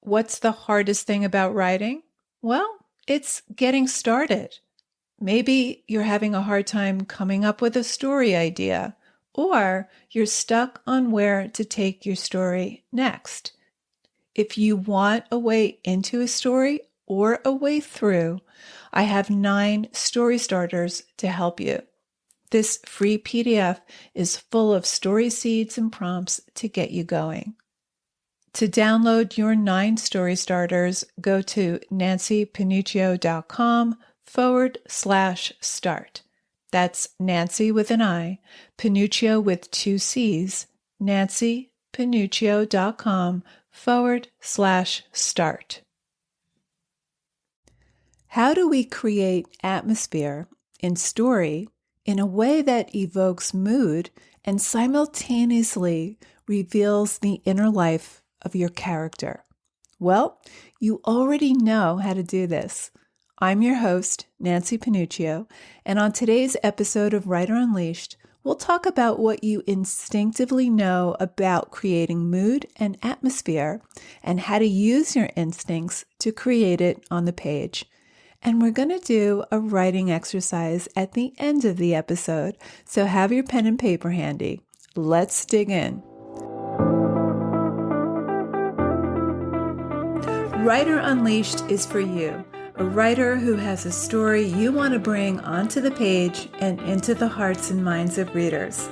What's the hardest thing about writing? Well, it's getting started. Maybe you're having a hard time coming up with a story idea, or you're stuck on where to take your story next. If you want a way into a story or a way through, I have 9 story starters to help you. This free PDF is full of story seeds and prompts to get you going. To download your 9 story starters, go to nancypanuccio.com/start. That's Nancy with an I, Panuccio with 2 C's, nancypanuccio.com/start. How do we create atmosphere in story in a way that evokes mood and simultaneously reveals the inner life of your character? Well, you already know how to do this. I'm your host, Nancy Panuccio, and on today's episode of Writer Unleashed, we'll talk about what you instinctively know about creating mood and atmosphere and how to use your instincts to create it on the page. And we're going to do a writing exercise at the end of the episode, so have your pen and paper handy. Let's dig in. Writer Unleashed is for you, a writer who has a story you want to bring onto the page and into the hearts and minds of readers.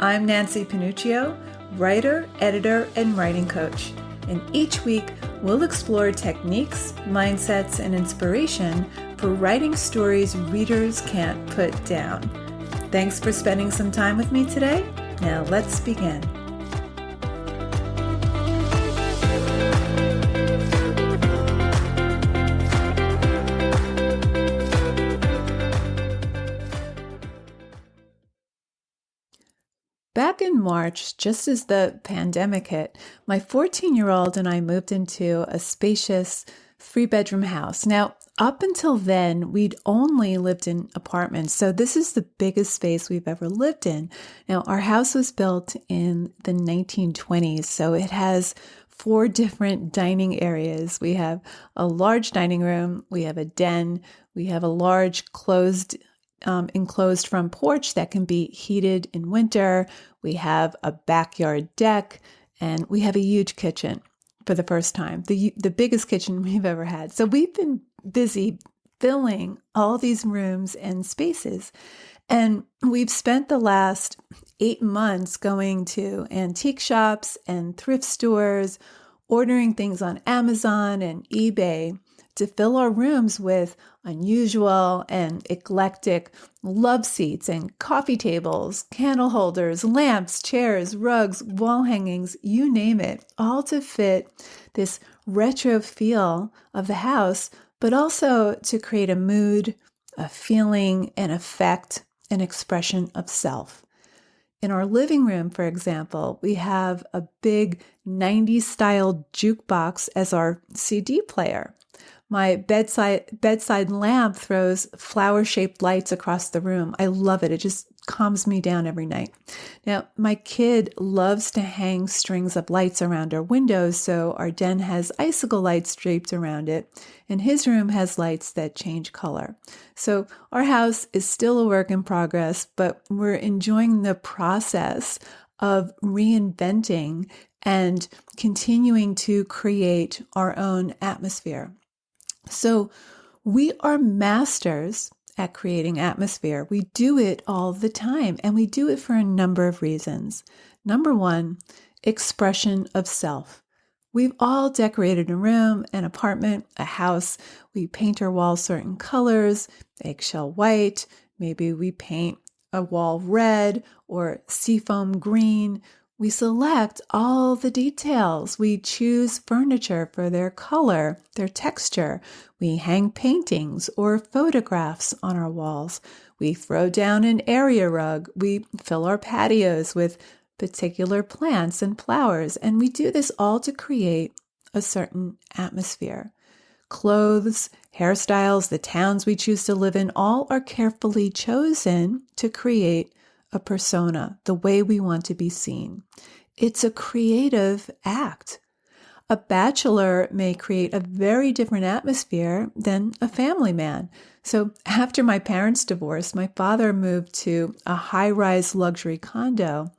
I'm Nancy Panuccio, writer, editor, and writing coach. And each week, we'll explore techniques, mindsets, and inspiration for writing stories readers can't put down. Thanks for spending some time with me today. Now let's begin. Back in March, just as the pandemic hit, my 14-year-old and I moved into a spacious 3-bedroom house. Now, up until then, we'd only lived in apartments, so this is the biggest space we've ever lived in. Now, our house was built in the 1920s, so it has 4 different dining areas. We have a large dining room, we have a den, we have a large enclosed front porch that can be heated in winter. We have a backyard deck, and we have a huge kitchen for the first time, the biggest kitchen we've ever had. So we've been busy filling all these rooms and spaces. And we've spent the last 8 months going to antique shops and thrift stores, ordering things on Amazon and eBay to fill our rooms with unusual and eclectic love seats and coffee tables, candle holders, lamps, chairs, rugs, wall hangings, you name it, all to fit this retro feel of the house, but also to create a mood, a feeling, an effect, an expression of self. In our living room, for example, we have a big 90s style jukebox as our CD player. My bedside lamp throws flower-shaped lights across the room. I love it. It just calms me down every night. Now, my kid loves to hang strings of lights around our windows, so our den has icicle lights draped around it, and his room has lights that change color. So our house is still a work in progress, but we're enjoying the process of reinventing and continuing to create our own atmosphere. So we are masters at creating atmosphere. We do it all the time, and we do it for a number of reasons. Number 1, expression of self. We've all decorated a room, an apartment, a house. We paint our walls certain colors, eggshell white. Maybe we paint a wall red or seafoam green. We select all the details. We choose furniture for their color, their texture. We hang paintings or photographs on our walls. We throw down an area rug. We fill our patios with particular plants and flowers. And we do this all to create a certain atmosphere. Clothes, hairstyles, the towns we choose to live in, all are carefully chosen to create a persona, the way we want to be seen. It's a creative act. A bachelor may create a very different atmosphere than a family man. So after my parents' divorce, my father moved to a high-rise luxury condo,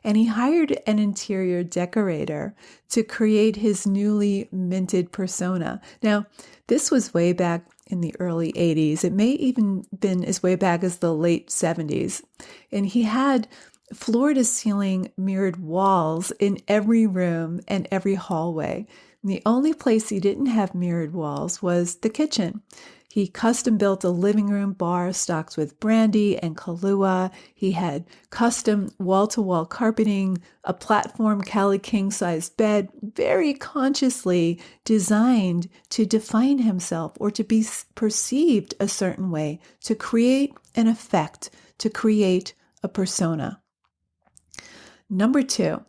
and he hired an interior decorator to create his newly minted persona. Now, this was way back in the early 80s. It may even been as way back as the late 70s. And he had floor-to-ceiling mirrored walls in every room and every hallway. And the only place he didn't have mirrored walls was the kitchen. He custom built a living room bar stocked with brandy and Kahlua. He had custom wall-to-wall carpeting, a platform Cali king-sized bed, very consciously designed to define himself or to be perceived a certain way, to create an effect, to create a persona. Number 2,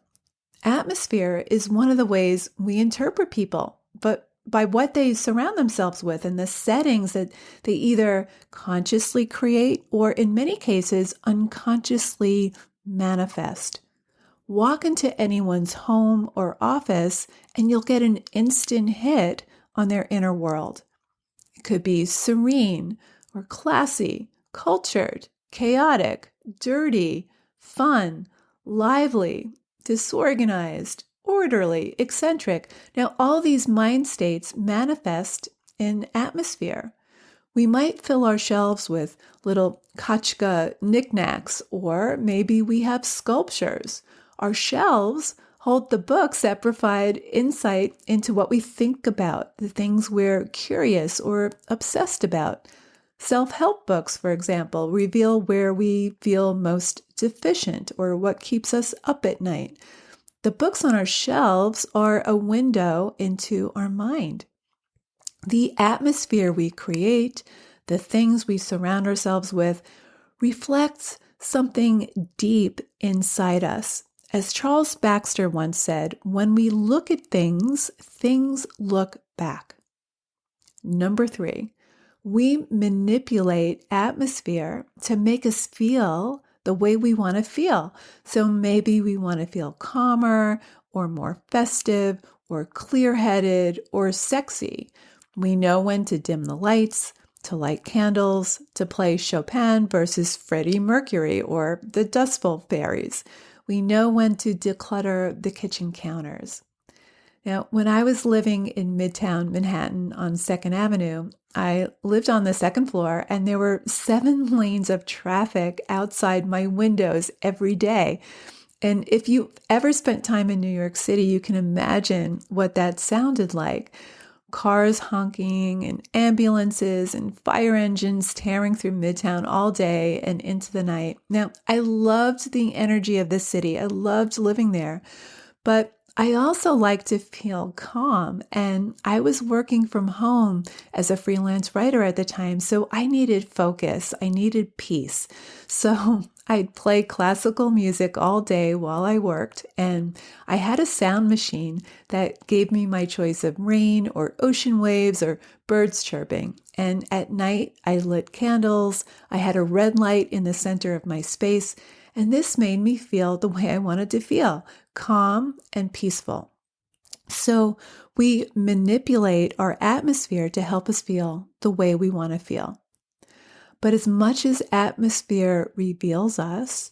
atmosphere is one of the ways we interpret people, but by what they surround themselves with and the settings that they either consciously create or, in many cases, unconsciously manifest. Walk into anyone's home or office and you'll get an instant hit on their inner world. It could be serene or classy, cultured, chaotic, dirty, fun, lively, disorganized, orderly, eccentric. Now, all these mind states manifest in atmosphere. We might fill our shelves with little kachka knickknacks, or maybe we have sculptures. Our shelves hold the books that provide insight into what we think about, the things we're curious or obsessed about. Self-help books, for example, reveal where we feel most deficient or what keeps us up at night. The books on our shelves are a window into our mind. The atmosphere we create, the things we surround ourselves with, reflects something deep inside us. As Charles Baxter once said, when we look at things, things look back. Number 3, we manipulate atmosphere to make us feel the way we want to feel. So maybe we want to feel calmer or more festive or clear-headed or sexy. We know when to dim the lights, to light candles, to play Chopin versus Freddie Mercury or the Dust Bowl Fairies. We know when to declutter the kitchen counters. Now, when I was living in Midtown Manhattan on 2nd Avenue, I lived on the 2nd floor and there were 7 lanes of traffic outside my windows every day. And if you ever spent time in New York City, you can imagine what that sounded like. Cars honking and ambulances and fire engines tearing through Midtown all day and into the night. Now, I loved the energy of the city. I loved living there, but I also like to feel calm, and I was working from home as a freelance writer at the time, so I needed focus. I needed peace. So I'd play classical music all day while I worked, and I had a sound machine that gave me my choice of rain or ocean waves or birds chirping. And at night, I lit candles. I had a red light in the center of my space, and this made me feel the way I wanted to feel, calm and peaceful. So we manipulate our atmosphere to help us feel the way we want to feel. But as much as atmosphere reveals us,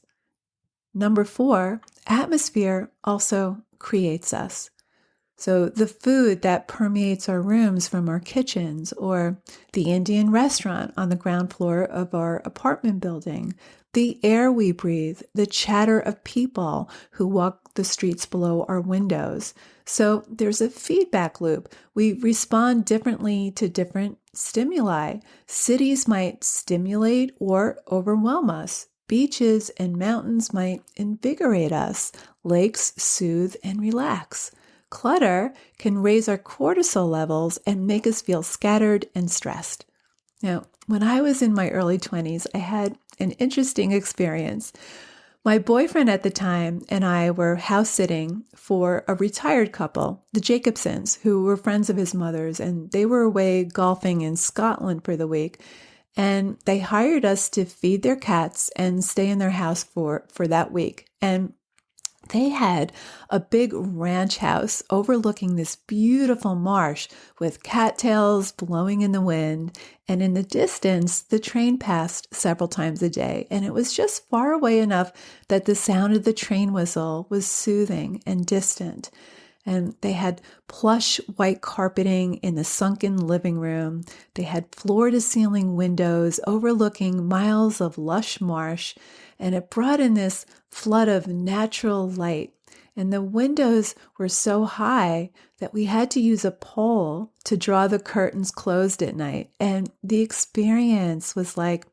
number 4, atmosphere also creates us. So the food that permeates our rooms from our kitchens, or the Indian restaurant on the ground floor of our apartment building, the air we breathe, the chatter of people who walk the streets below our windows. So there's a feedback loop. We respond differently to different stimuli. Cities might stimulate or overwhelm us. Beaches and mountains might invigorate us. Lakes soothe and relax. Clutter can raise our cortisol levels and make us feel scattered and stressed. Now, when I was in my early 20s, I had an interesting experience. My boyfriend at the time and I were house sitting for a retired couple, the Jacobsons, who were friends of his mother's, and they were away golfing in Scotland for the week. And they hired us to feed their cats and stay in their house for that week. And They had a big ranch house overlooking this beautiful marsh with cattails blowing in the wind. And in the distance, the train passed several times a day. And it was just far away enough that the sound of the train whistle was soothing and distant. And they had plush white carpeting in the sunken living room. They had floor-to-ceiling windows overlooking miles of lush marsh, and it brought in this flood of natural light. And the windows were so high that we had to use a pole to draw the curtains closed at night. And the experience was like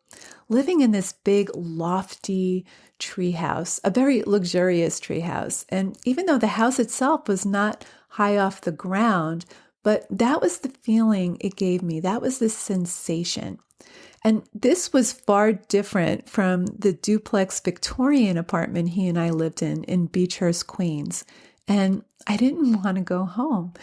living in this big, lofty treehouse, a very luxurious treehouse. And even though the house itself was not high off the ground, but that was the feeling it gave me. That was the sensation. And this was far different from the duplex Victorian apartment he and I lived in Beechhurst, Queens. And I didn't want to go home.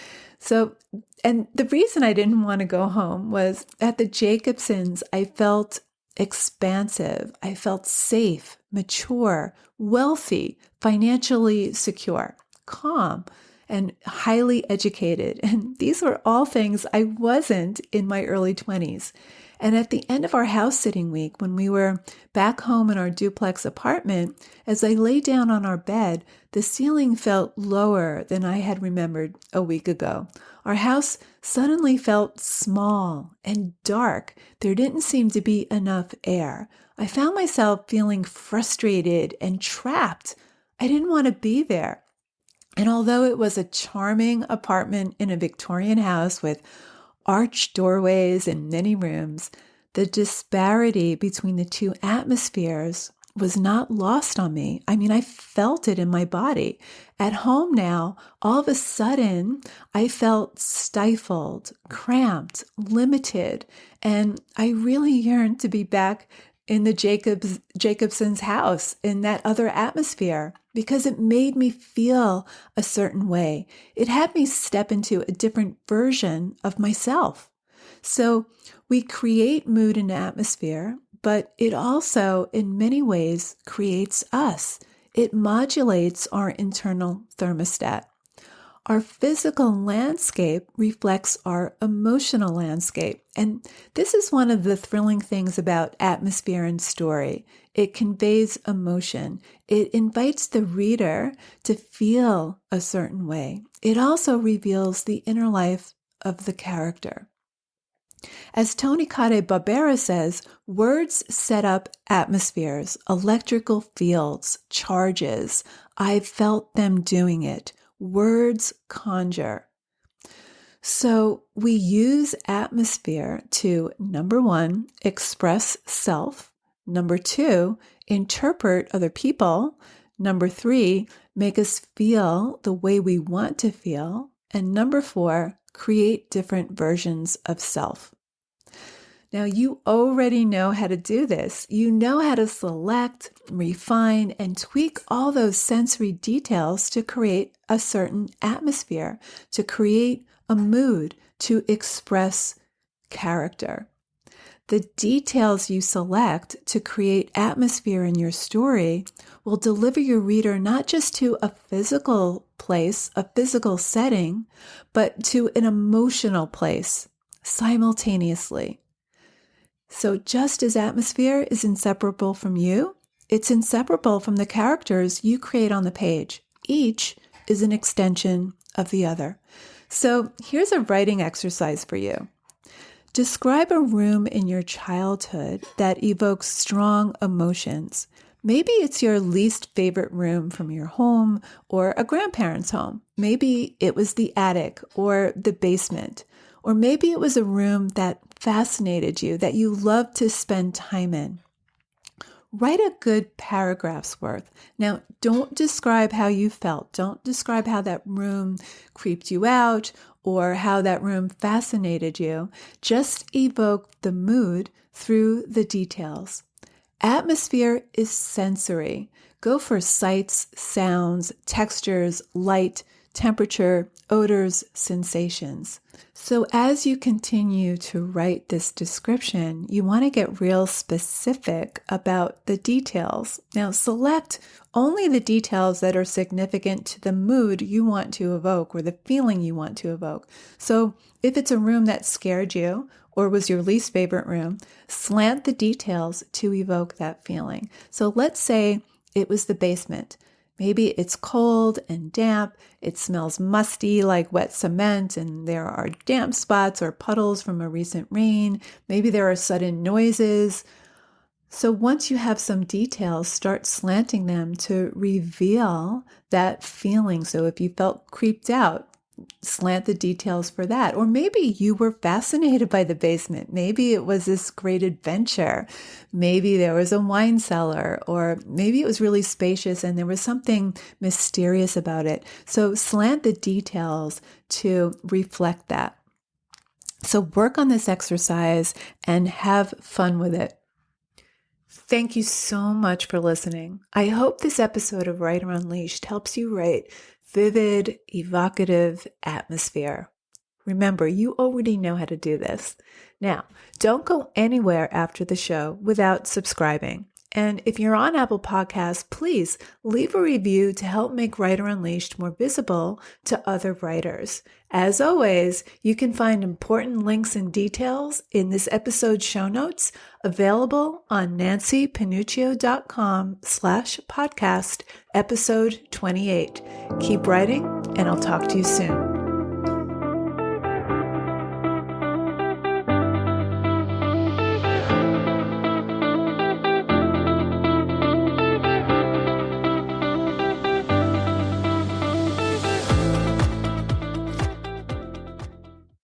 And the reason I didn't want to go home was at the Jacobsons, I felt expansive. I felt safe, mature, wealthy, financially secure, calm, and highly educated. And these were all things I wasn't in my early 20s. And at the end of our house sitting week, when we were back home in our duplex apartment, as I lay down on our bed, the ceiling felt lower than I had remembered a week ago. Our house suddenly felt small and dark. There didn't seem to be enough air. I found myself feeling frustrated and trapped. I didn't want to be there. And although it was a charming apartment in a Victorian house with arched doorways and many rooms, the disparity between the two atmospheres was not lost on me. I mean, I felt it in my body. At home now, all of a sudden, I felt stifled, cramped, limited, and I really yearned to be back in the Jacobson's house, in that other atmosphere, because it made me feel a certain way. It had me step into a different version of myself. So we create mood and atmosphere, but it also, in many ways, creates us. It modulates our internal thermostat. Our physical landscape reflects our emotional landscape. And this is one of the thrilling things about atmosphere and story. It conveys emotion. It invites the reader to feel a certain way. It also reveals the inner life of the character. As Tony Cade-Barbera says, words set up atmospheres, electrical fields, charges. I've felt them doing it. Words conjure. So we use atmosphere to, number one, express self. Number two, interpret other people. Number three, make us feel the way we want to feel. And number four, create different versions of self. Now, you already know how to do this. You know how to select, refine, and tweak all those sensory details to create a certain atmosphere, to create a mood, to express character. The details you select to create atmosphere in your story will deliver your reader not just to a physical place, a physical setting, but to an emotional place simultaneously. So just as atmosphere is inseparable from you, it's inseparable from the characters you create on the page. Each is an extension of the other. So here's a writing exercise for you. Describe a room in your childhood that evokes strong emotions. Maybe it's your least favorite room from your home or a grandparent's home. Maybe it was the attic or the basement. Or maybe it was a room that fascinated you, that you loved to spend time in. Write a good paragraph's worth. Now, don't describe how you felt. Don't describe how that room creeped you out or how that room fascinated you. Just evoke the mood through the details. Atmosphere is sensory. Go for sights, sounds, textures, light, temperature, odors, sensations. So as you continue to write this description, you want to get real specific about the details. Now, select only the details that are significant to the mood you want to evoke or the feeling you want to evoke. So if it's a room that scared you or was your least favorite room, slant the details to evoke that feeling. So let's say it was the basement. Maybe it's cold and damp, it smells musty like wet cement, and there are damp spots or puddles from a recent rain. Maybe there are sudden noises. So once you have some details, start slanting them to reveal that feeling. So if you felt creeped out, slant the details for that. Or maybe you were fascinated by the basement. Maybe it was this great adventure. Maybe there was a wine cellar, or maybe it was really spacious and there was something mysterious about it. So slant the details to reflect that. So work on this exercise and have fun with it. Thank you so much for listening. I hope this episode of Writer Unleashed helps you write vivid, evocative atmosphere. Remember, you already know how to do this. Now, don't go anywhere after the show without subscribing. And if you're on Apple Podcasts, please leave a review to help make Writer Unleashed more visible to other writers. As always, you can find important links and details in this episode's show notes available on nancypanuccio.com/podcast episode 28. Keep writing, and I'll talk to you soon.